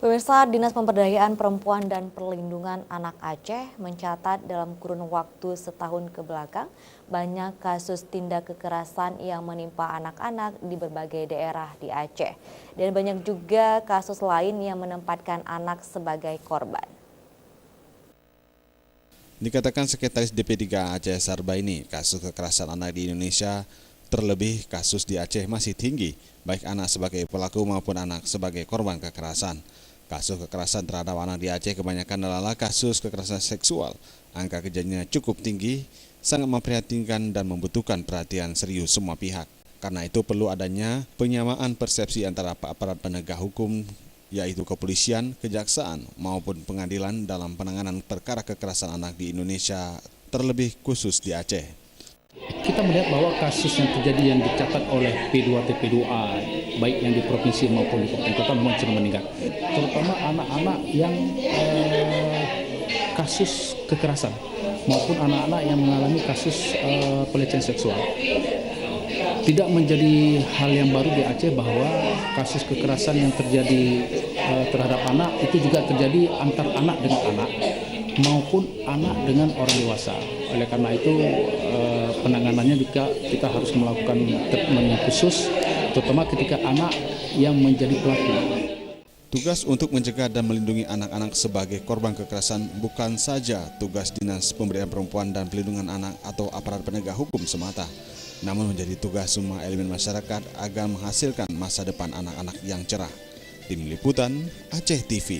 Pemirsa, Dinas Pemberdayaan Perempuan dan Perlindungan Anak Aceh mencatat dalam kurun waktu setahun kebelakang banyak kasus tindak kekerasan yang menimpa anak-anak di berbagai daerah di Aceh. Dan banyak juga kasus lain yang menempatkan anak sebagai korban. Dikatakan Sekretaris DP3 Aceh Sarbaini, kasus kekerasan anak di Indonesia, terlebih kasus di Aceh masih tinggi, baik anak sebagai pelaku maupun anak sebagai korban kekerasan. Kasus kekerasan terhadap anak di Aceh kebanyakan adalah kasus kekerasan seksual. Angka kejadiannya cukup tinggi, sangat memprihatinkan dan membutuhkan perhatian serius semua pihak. Karena itu perlu adanya penyamaan persepsi antara aparat penegak hukum, yaitu kepolisian, kejaksaan, maupun pengadilan dalam penanganan perkara kekerasan anak di Indonesia, terlebih khusus di Aceh. Kita melihat bahwa kasus yang terjadi yang dicatat oleh P2TP2A, baik yang di provinsi maupun di kabupaten kota memang cenderung meningkat. Terutama anak-anak yang kasus kekerasan maupun anak-anak yang mengalami kasus pelecehan seksual. Tidak menjadi hal yang baru di Aceh bahwa kasus kekerasan yang terjadi terhadap anak itu juga terjadi antar anak dengan anak maupun anak dengan orang dewasa. Oleh karena itu penanganannya juga kita harus melakukan treatment khusus, terutama ketika anak yang menjadi pelaku. Tugas untuk mencegah dan melindungi anak-anak sebagai korban kekerasan bukan saja tugas Dinas Pemberdayaan Perempuan dan Perlindungan Anak atau aparat penegak hukum semata, namun menjadi tugas semua elemen masyarakat agar menghasilkan masa depan anak-anak yang cerah. Tim Liputan Aceh TV.